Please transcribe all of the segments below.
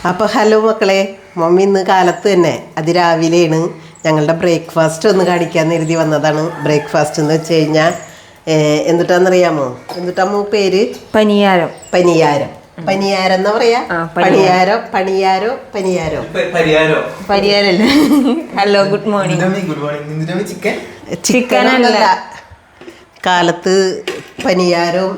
അപ്പോൾ ഹലോ മക്കളെ, മമ്മി ഇന്ന് കാലത്ത് തന്നെ അതിരാവിലെയാണ് ഞങ്ങളുടെ ബ്രേക്ക്ഫാസ്റ്റ് ഒന്ന് കാണിക്കാമെന്ന് എഴുതി വന്നതാണ്. ബ്രേക്ക്ഫാസ്റ്റ് എന്ന് വെച്ച് കഴിഞ്ഞാൽ എന്തിട്ടാന്നറിയാമോ? എന്തിട്ടാമോ പേര്? പനിയാരം. പനിയാരം പനിയാരം എന്നാ പറയാ? പണിയാരോ പണിയാരോ പനിയാരോ പരിയാരല്ലേ? Hello, good morning. ചിക്കൻ അല്ല, കാലത്ത് പനിയാരവും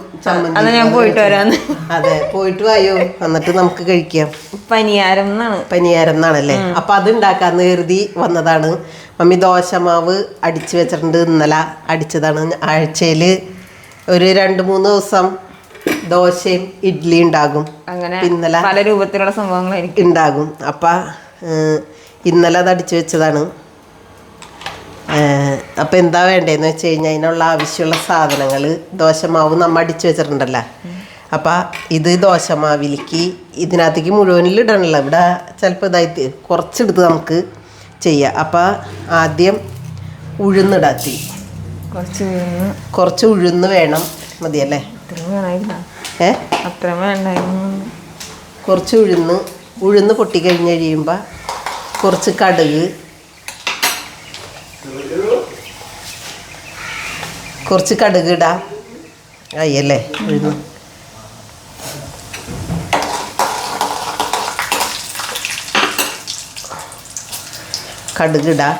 അന്ന് ഞാൻ പോയിട്ട് വരാന്ന്. അതെ, പോയിട്ട് വായോ, എന്നിട്ട് നമുക്ക് കഴിക്കാം. പനിയാരം എന്നാണ്. പനിയാരം എന്നാണല്ലേ? അപ്പൊ അത് ഉണ്ടാക്കാന്ന് കരുതി വന്നതാണ്. മമ്മി ദോശമാവ് അടിച്ചു വെച്ചിട്ടുണ്ട്. ഇന്നലെ അടിച്ചതാണ്. ആഴ്ചയിൽ ഒരു 2-3 ദിവസം ദോശയും ഇഡ്ഡലി ഉണ്ടാകും. അങ്ങനെ ഇന്നലെ പല രൂപത്തിലുള്ള സംഭവങ്ങളായിരിക്കും ഉണ്ടാകും. അപ്പം ഇന്നലെ അത് അടിച്ചു വെച്ചതാണ്. അപ്പം എന്താ വേണ്ടതെന്ന് വെച്ച് കഴിഞ്ഞാൽ അതിനുള്ള ആവശ്യമുള്ള സാധനങ്ങൾ ദോശമാവ് നമ്മൾ അടിച്ചു വെച്ചിട്ടുണ്ടല്ലോ. അപ്പം ഇത് ദോശമാവിലേക്ക് ഇതിനകത്തേക്ക് മുഴുവനിൽ ഇടണല്ലോ. ഇവിടെ ചിലപ്പോൾ ഇതായിട്ട് കുറച്ചെടുത്ത് നമുക്ക് ചെയ്യാം. അപ്പം ആദ്യം ഉഴുന്നിടാത്തി കുറച്ച് ഉഴുന്ന് വേണം. മതിയല്ലേ? കുറച്ച് ഉഴുന്ന് പൊട്ടിക്കഴിഞ്ഞ് കഴിയുമ്പോൾ കുറച്ച് കടുക്, കുറച്ച് കടുക് ഇടാം. അയ്യല്ലേ ഉഴുന്ന്. കടുക് ഇടാം.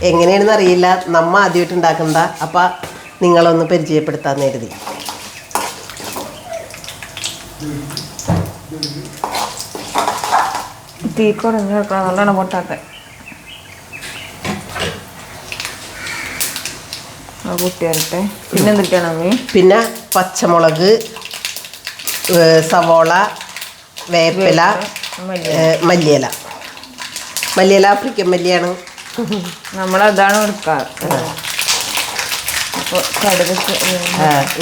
എങ്ങനെയാണെന്ന് അറിയില്ല, നമ്മ ആദ്യമായിട്ട് ഉണ്ടാക്കണ്ട. അപ്പം നിങ്ങളൊന്ന് പരിചയപ്പെടുത്താമെന്ന് കരുതി. തീ കുറഞ്ഞ് വെക്കണം, നല്ലോണം പൊട്ടാത്ത. കുട്ടിയാലട്ടെ. പിന്നെ എന്തൊക്കെയാണ് മമ്മി? പിന്നെ പച്ചമുളക്, സവോള, വേപ്പില, മല്ലിയില. മല്ലിയില ആഫ്രിക്കൻ മല്ലിയാണ്. നമ്മളതാണ് എടുക്കാറ്. അപ്പോൾ കടുകൊക്കെ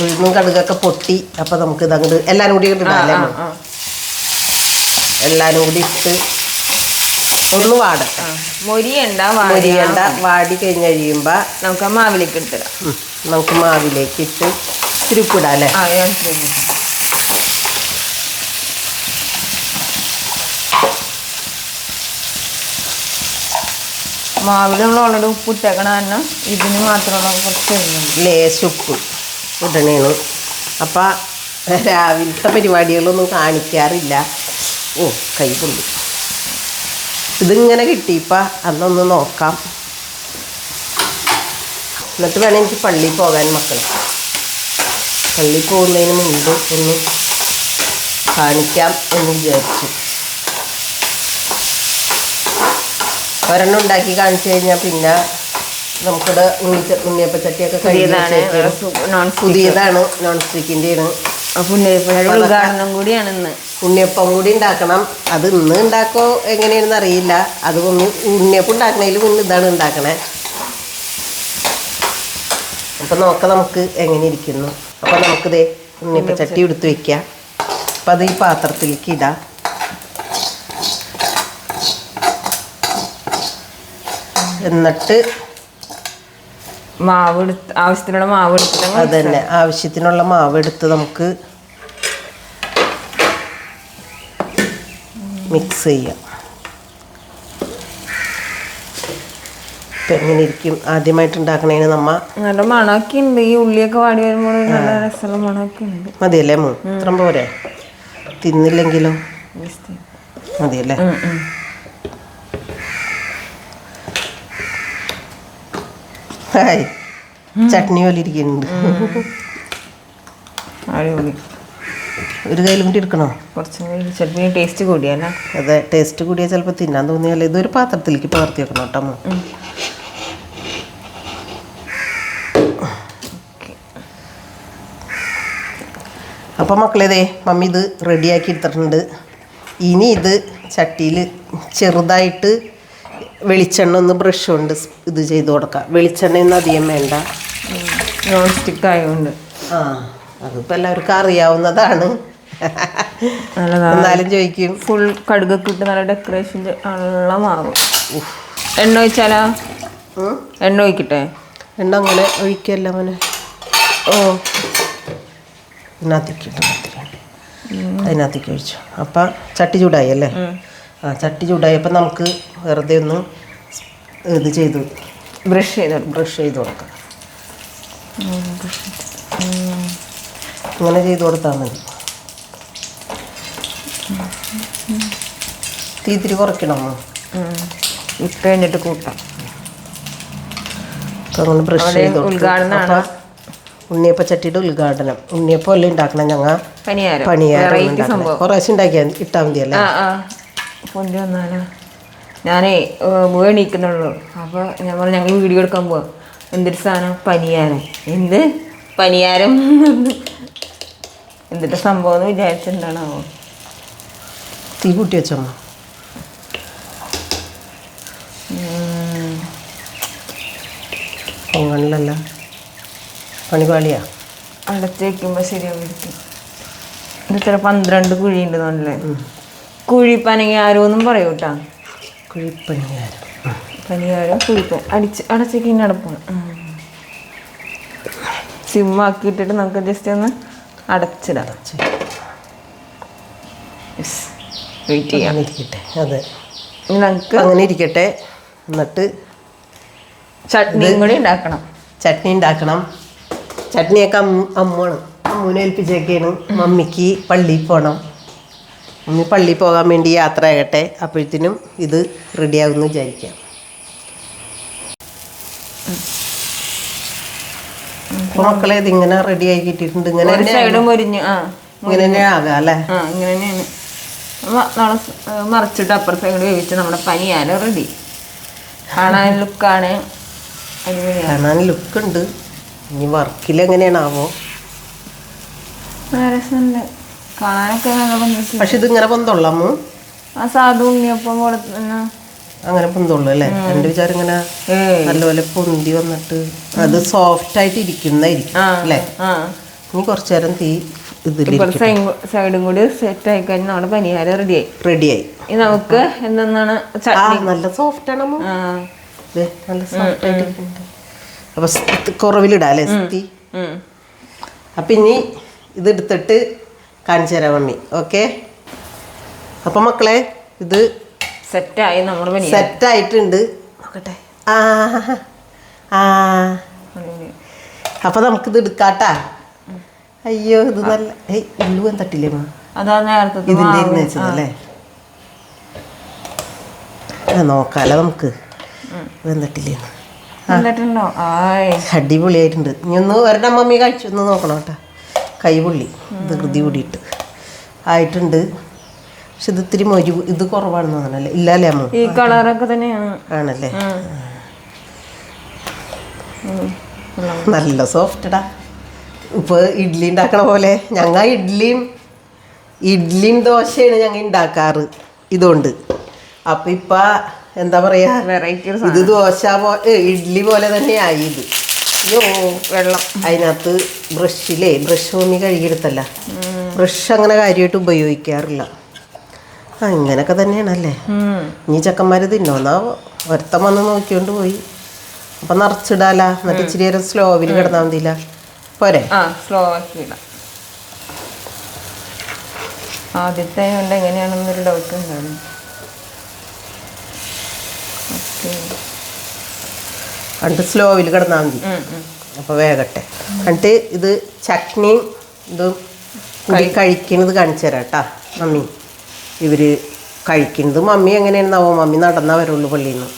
ഉഴുന്നും കടുകൊക്കെ പൊട്ടി. അപ്പം നമുക്ക് ഇതങ്ങോട്ട് എല്ലാവരും കൂടി ഇടാല്ലേ? എല്ലാവരും കൂടി ഇട്ട് ഒന്ന് വാടട്ടെ. മൊരിയണ്ട. വാടി കഴിഞ്ഞ് കഴിയുമ്പോൾ നമുക്ക് മാവിലേക്ക് ഇട്ടിടാം. നമുക്ക് മാവിലേക്ക് ഇട്ട് തിരുപ്പിടാം അല്ലേ? മാവിൽ നമ്മൾ ഓൾറെഡി ഉപ്പ് ഇട്ടേക്കണ കാരണം ഇതിന് മാത്രമുള്ള കുറച്ച് ലേശം ഉപ്പ് ഇടണേണ്. അപ്പം രാവിലത്തെ പരിപാടികളൊന്നും കാണിക്കാറില്ല. ഓ, കൈ പൊള്ളി. ഇതിങ്ങനെ കിട്ടിയപ്പോൾ അന്നൊന്ന് നോക്കാം. എന്നിട്ട് വേണം എനിക്ക് പള്ളിയിൽ പോകാൻ. മക്കൾ പള്ളിയിൽ പോകുന്നതിന് മുൻപ് ഒന്ന് കാണിക്കാം എന്ന് വിചാരിച്ചു. ഒരെണ്ണം ഉണ്ടാക്കി കാണിച്ചു കഴിഞ്ഞാൽ പിന്നെ നമുക്കിവിടെ ഉണ്ണിയപ്പച്ചട്ടിയൊക്കെ പുതിയതാണ്, നോൺ സ്റ്റിക്കിൻ്റെയാണ്. ഉദ്ഘാടനം കൂടിയാണ് ഇന്ന്. ഉണ്ണിയപ്പം കൂടി ഉണ്ടാക്കണം. അത് ഇന്ന് ഉണ്ടാക്കോ എങ്ങനെയാണെന്ന് അറിയില്ല. അത് ഉണ്ണിയപ്പം ഉണ്ടാക്കണതിൽ മുന്നേ ഇതാണ് ഉണ്ടാക്കണേ. അപ്പം നോക്കാം നമുക്ക് എങ്ങനെ ഇരിക്കുന്നു. അപ്പം നമുക്കിതേ ഉണ്ണിയപ്പച്ചട്ടി എടുത്ത് വയ്ക്കാം. അപ്പം അത് ഈ പാത്രത്തിലേക്ക് ഇടാം. എന്നിട്ട് ആവശ്യത്തിനുള്ള മാവ് എടുത്തിട്ട് അത് തന്നെ ആവശ്യത്തിനുള്ള മാവ് എടുത്ത് നമുക്ക് മിക്സ് ചെയ്യാം. ഇപ്പം എങ്ങനെ ഇരിക്കും? ആദ്യമായിട്ട് ഉണ്ടാക്കണേന് നമ്മ നല്ല മണമൊക്കെ ഉണ്ട്. ഈ ഉള്ളിയൊക്കെ വാടി വരുമ്പോൾ നല്ല രസമുള്ള മണമൊക്കെ ഉണ്ട്. മതിയല്ലേ? ഇത്ര പോരെ? തിന്നില്ലെങ്കിലോ? മതിയല്ലേ? ഹായ്, ചട്നി പോലെ ഇരിക്കുന്നുണ്ട്. ഒരു കയ്യിലും കൂടി എടുക്കണോ? കുറച്ചും ടേസ്റ്റ് കൂടിയല്ല? അതെ, ടേസ്റ്റ് കൂടിയാൽ ചിലപ്പോൾ തിന്നാൻ തോന്നിയാലേ. ഇതൊരു പാത്രത്തിലേക്ക് പകർത്തി വെക്കണം കേട്ടോ. അപ്പം മക്കളേതേ മമ്മി ഇത് റെഡിയാക്കി എടുത്തിട്ടുണ്ട്. ഇനി ഇത് ചട്ടിയിൽ ചെറുതായിട്ട് വെളിച്ചെണ്ണ ഒന്ന് ബ്രഷ് കൊണ്ട് ഇത് ചെയ്ത് കൊടുക്കാം. വെളിച്ചെണ്ണയൊന്നും അധികം വേണ്ട, നോൺ സ്റ്റിക്ക് ആയതുകൊണ്ട്. അതിപ്പോൾ എല്ലാവർക്കും അറിയാവുന്നതാണ്. എന്നാലും ചോദിക്കും. ഫുൾ കടുകൊക്കെ ഇട്ട് നല്ല ഡെക്കറേഷൻ ഉള്ള മാവ്. എണ്ണ ഒഴിച്ചാലോ? എണ്ണ ഒഴിക്കട്ടെ? എണ്ണ അങ്ങനെ ഒഴിക്കല്ല മോനെ. ഓ, അതിനകത്തേക്ക് ഒഴിച്ചു. അപ്പം ചട്ടി ചൂടായി അല്ലേ? ആ ചട്ടി ചൂടായപ്പോൾ നമുക്ക് വെറുതെ ഒന്ന് ഇത് ചെയ്തു ബ്രഷ് ചെയ്ത് കൊടുക്കാം. ഇങ്ങനെ ചെയ്ത് കൊടുത്താൽ മതി. തീത്തിരി കുറയ്ക്കണം. ഇപ്പം കഴിഞ്ഞിട്ട് കൂട്ടാം. അങ്ങനെ ബ്രഷ് ചെയ്ത് കൊടുക്കാം. ഉണ്ണിയപ്പച്ചട്ടിയുടെ ഉദ്ഘാടനം. ഉണ്ണിയപ്പം അല്ലേ ഉണ്ടാക്കണം ഞങ്ങൾ. പണിയാരം കുറേശ്ശെ ഉണ്ടാക്കിയാൽ ഇട്ടാൽ മതിയല്ലേ. പൊന്തി വന്നാലോ. ഞാനേ വീണിക്കുന്നുള്ളൂ. അപ്പോൾ ഞാൻ പറഞ്ഞു ഞങ്ങൾ വീഡിയോ എടുക്കാൻ പോവാം. എന്തൊരു സാധനം പനിയാരം. എന്ത് പനിയാരം എന്തിട്ട് സംഭവം എന്ന് വിചാരിച്ചിട്ടുണ്ടാണാവോ. തീ കൂട്ടി വെച്ചമ്മ. പൊങ്ങണിലല്ല പണിപാളിയാ. അടച്ച് വയ്ക്കുമ്പോൾ ശരിയായിരിക്കും. ഇത്ര 12 കുഴി ഉണ്ട് തോന്നല്ലേ. കുഴിപ്പനങ്ങി ആരോന്നും പറയൂട്ടാ. പനിയാരം കുഴിപ്പൻ അടച്ചേക്ക് അടപ്പാണ്. സിമ്മാക്കിയിട്ടിട്ട് നമുക്ക് ജസ്റ്റ് ഒന്ന് അടച്ചിടാം. വെയിറ്റ് ചെയ്യാൻ ഇരിക്കട്ടെ. അതെ നമുക്ക് അങ്ങനെ ഇരിക്കട്ടെ. എന്നിട്ട് ചട്നിയും കൂടി ഉണ്ടാക്കണം. ചട്നിയൊക്കെ അമ്മൂനെ ഏൽപ്പിച്ചേക്കാണ്. മമ്മിക്ക് പള്ളിയിൽ പോകണം. മമ്മി പള്ളിയിൽ പോകാൻ വേണ്ടി യാത്ര ആകട്ടെ. അപ്പോഴത്തേനും ഇത് റെഡിയാകുമെന്ന് വിചാരിക്കാം. അപ്പോൾ മക്കളെ ഇതിങ്ങനെ റെഡി ആയി കിട്ടിയിട്ടുണ്ട്. ഇങ്ങനെ സൈഡും മുരിഞ്ഞ് ഇങ്ങനെ തന്നെ ആകാം അല്ലേ. ഇങ്ങനെ തന്നെയാണ്. നാളെ മറിച്ചിട്ട് അപ്പുറ സൈഡ് വേവിച്ച് നമ്മുടെ പനിയാരം റെഡി. കാണാൻ ലുക്കാണ്. കാണാൻ ലുക്കുണ്ട്. ഇനി വർക്കിൽ എങ്ങനെയാണാവോ. കാണാനൊക്കെ പക്ഷെ ഇതിങ്ങനെ പൊന്തുള്ളമ്മ. സാധു ഉണ്ണിയപ്പം പോലെ തന്നെ അങ്ങനെ പൊന്തുള്ളു അല്ലേ. എൻ്റെ വിചാരം ഇങ്ങനെ നല്ലപോലെ പൊന്തി വന്നിട്ട് അത് സോഫ്റ്റ് ആയിട്ട് ഇരിക്കുന്നതായിരിക്കും അല്ലേ. ഇനി കുറച്ചു നേരം തീ സൈഡും കൂടി സെറ്റ് ആയി കഴിഞ്ഞാൽ നമ്മുടെ പനിയാരം റെഡിയായി. ഇനി നമുക്ക് എന്താണ് നല്ല സോഫ്റ്റ് ആണ്. നല്ല സോഫ്റ്റ് ആയിട്ട് അപ്പൊ കുറവിലിടാം അല്ലേ തീ. അപ്പൊ ഇനി ഇത് എടുത്തിട്ട് കാണിച്ചു തരാം മമ്മി. ഓക്കെ. അപ്പൊ മക്കളെ ഇത് സെറ്റായിട്ടുണ്ട്. നോക്കട്ടെ. അപ്പൊ നമുക്കിത് എടുക്കാട്ടാ. അയ്യോ ഇത് നല്ല ഉള്ളുവൻ തട്ടില്ലേ ഇതിൻ്റെ ഇരുന്ന് വെച്ചതല്ലേ. നോക്കാലോ നമുക്ക് വെന്തട്ടില്ലേന്ന്. അടിപൊളിയായിട്ടുണ്ട്. ഇനി ഒന്ന് ഒരെണ്ണം മമ്മി കഴിച്ചു ഒന്ന് നോക്കണം കേട്ടോ. കൈപൊള്ളി ധൃതി കൂടിയിട്ട് ആയിട്ടുണ്ട്. പക്ഷെ ഇത് ഇത്തിരി ഇത് കുറവാണെന്ന് തോന്നണല്ലേ. ഇല്ലല്ലേ അമ്മ. ഈ കളറൊക്കെ തന്നെയാണ്. ആണല്ലേ. നല്ല സോഫ്റ്റടാ. ഇപ്പോൾ ഇഡ്ഡലി ഉണ്ടാക്കണ പോലെ ഞങ്ങൾ ഇഡ്ഡലിയും ദോശയാണ് ഞങ്ങൾ ഉണ്ടാക്കാറ് ഇതുകൊണ്ട്. അപ്പം ഇപ്പം എന്താ പറയുക, ഇത് ദോശ ഇഡ്ഡലി പോലെ തന്നെയായി ഇത്. വെള്ളം അതിനകത്ത് ബ്രഷ് മമ്മി കഴുകിയെടുത്തല്ല. ബ്രഷ് അങ്ങനെ കാര്യമായിട്ട് ഉപയോഗിക്കാറില്ല. ഇങ്ങനൊക്കെ തന്നെയാണല്ലേ. ഇനി ചെക്കന്മാർ തിന്നോന്നാ ഒരുത്തം വന്ന് നോക്കിക്കൊണ്ട് പോയി. അപ്പം നിറച്ചിടാല. എന്നിട്ട് ഇച്ചിരി നേരം സ്ലോവിൽ കിടന്നാൽ മതിയില്ല. പോരെ. സ്ലോ ആക്കിയിടാം. ആദ്യത്തെ കൊണ്ട് എങ്ങനെയാണെന്നൊരു ഡൗട്ട് ഉണ്ടായിരുന്നു. എന്നിട്ട് സ്ലോവിൽ കിടന്നാൽ മതി. അപ്പോൾ വേഗട്ടെ. എന്നിട്ട് ഇത് ചട്നിയും ഇതും കഴിക്കുന്നത് കാണിച്ചു തരാം കേട്ടാ മമ്മി. ഇവർ കഴിക്കുന്നത് മമ്മി എങ്ങനെയാണെന്നാവോ. മമ്മി നടന്നാൽ വരുള്ളൂ പള്ളിയിൽ നിന്ന്.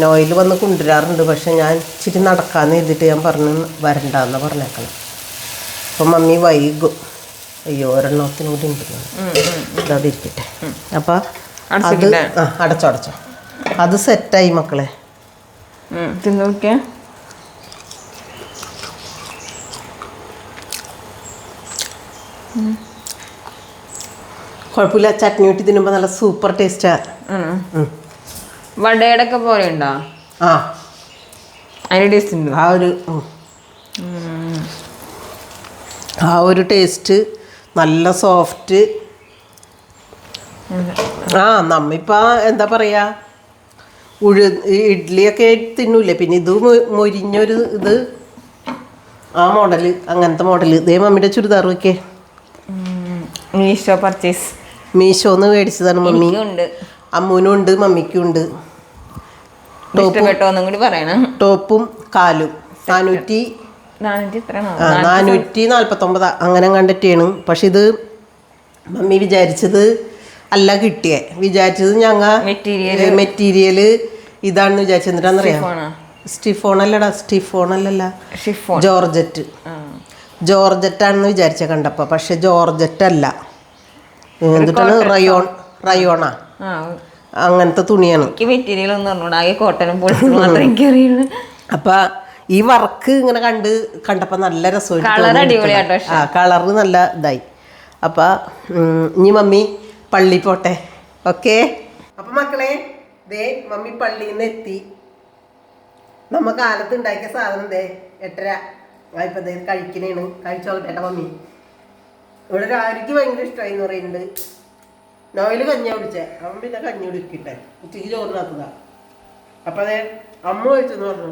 നോയിൽ വന്ന് കൊണ്ടുവരാറുണ്ട്. പക്ഷെ ഞാൻ ഇച്ചിരി നടക്കാമെന്ന് എഴുതിയിട്ട് ഞാൻ പറഞ്ഞു വരണ്ടെന്ന് പറഞ്ഞേക്കണം. അപ്പം മമ്മി വൈകും. അയ്യോ ഒരെണ്ണത്തിന് കൂടി ഉണ്ട്. അതവിടെ ഇരിക്കട്ടെ. അപ്പം അത് അടച്ചോ. അത് സെറ്റായി മക്കളെ. കുഴപ്പമില്ല. ചട്നി കൂട്ടി തിന്നുമ്പോൾ നല്ല സൂപ്പർ ടേസ്റ്റാ. വടയുടെ ഒക്കെ പോലെ ഉണ്ടോ? അതിന് ടേസ്റ്റ് ഉണ്ട്. ആ ഒരു ടേസ്റ്റ് നല്ല സോഫ്റ്റ്. നമ്മിപ്പോൾ എന്താ പറയുക, ഇഡ്ഡലിയൊക്കെ തിന്നൂലേ. പിന്നെ ഇത് മൊരിഞ്ഞൊരു ഇത് ആ മോഡല്, അങ്ങനത്തെ മോഡല്. ഇതേ മമ്മിയുടെ ചുരിദാർ വയ്ക്കേ. മീഷോ പർച്ചേസ്. മീഷോന്ന് മേടിച്ചതാണ് മമ്മി. അമ്മൂനും ഉണ്ട് മമ്മിക്കും ഉണ്ട്. ഇഷ്ടപ്പെട്ടോന്നും കൂടി പറയണം. ടോപ്പും കാലും 449 അങ്ങനെ കണ്ടിട്ടാണ്. പക്ഷെ ഇത് മമ്മി വിചാരിച്ചത് അല്ല കിട്ടിയേ. വിചാരിച്ചത് ഞങ്ങ മെറ്റീരിയൽ ഇതാണെന്ന് വിചാരിച്ചത്. എന്നിട്ടാന്നറിയാം, സ്റ്റിഫോൺ അല്ലല്ല ജോർജറ്റാണെന്ന് വിചാരിച്ച കണ്ടപ്പോ. പക്ഷെ ജോർജറ്റ് അല്ല, എന്നിട്ടാണ് റയോണാ അങ്ങനത്തെ തുണിയാണ്. മെറ്റീരിയൽ ഒന്നും പറഞ്ഞോടാ, കോട്ടനും പോളിസ്റ്ററും മാത്രമേ എനിക്കറിയുള്ളൂ. അപ്പൊ ഈ വർക്ക് ഇങ്ങനെ കണ്ടപ്പോ നല്ല രസമായിട്ട്, കളറ് നല്ല ഇതായി. അപ്പൊ ഇനി മമ്മി പള്ളി പോട്ടെ. ഓക്കെ. അപ്പൊ മക്കളെ, ദേ മമ്മി പള്ളിയിൽ നിന്ന് എത്തി. നമ്മ കാലത്ത് ഉണ്ടാക്കിയ സാധനം ദേ 8:30 ഇപ്പൊ ദേ കഴിക്കണേണ്. കഴിച്ചോളട്ടെ മമ്മി. ഇവിടെ രാവിലേക്ക് ഭയങ്കര ഇഷ്ടമായി എന്ന് പറയുന്നുണ്ട്. നോയില് കഞ്ഞി കുടിച്ചേ, അവൻ പിന്നെ കഞ്ഞി കുടിക്കട്ടെ, ഉച്ചയ്ക്ക് ചോറിനകത്തതാ. അപ്പൊ അതെ അമ്മ കഴിച്ചെന്ന് പറഞ്ഞു.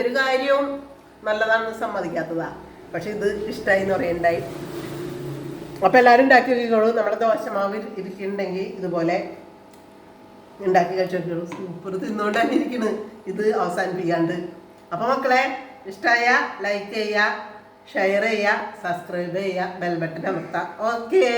ഒരു കാര്യവും നല്ലതാണെന്ന് സമ്മതിക്കാത്തതാ. പക്ഷെ ഇത് ഇഷ്ടമായി എന്ന് പറയുന്നുണ്ടായി. അപ്പൊ എല്ലാവരും ഉണ്ടാക്കി നോക്കിക്കോളൂ. നമ്മുടെ ദോശമാവ് ഇരിക്കുന്നുണ്ടെങ്കിൽ ഇതുപോലെ ഉണ്ടാക്കി കഴിച്ചു നോക്കിയോളൂ. സൂപ്പർ, തിന്നുകൊണ്ട് തന്നെ ഇരിക്കണ് ഇത് അവസാനിപ്പിക്കാണ്ട്. അപ്പൊ മക്കളെ, ഇഷ്ടമായ ലൈക്ക് ചെയ്യുക, ഷെയർ ചെയ്യുക, സബ്സ്ക്രൈബ് ചെയ്യുക, ബെൽ ബട്ടൺ അമർത്താം. ഓക്കേ.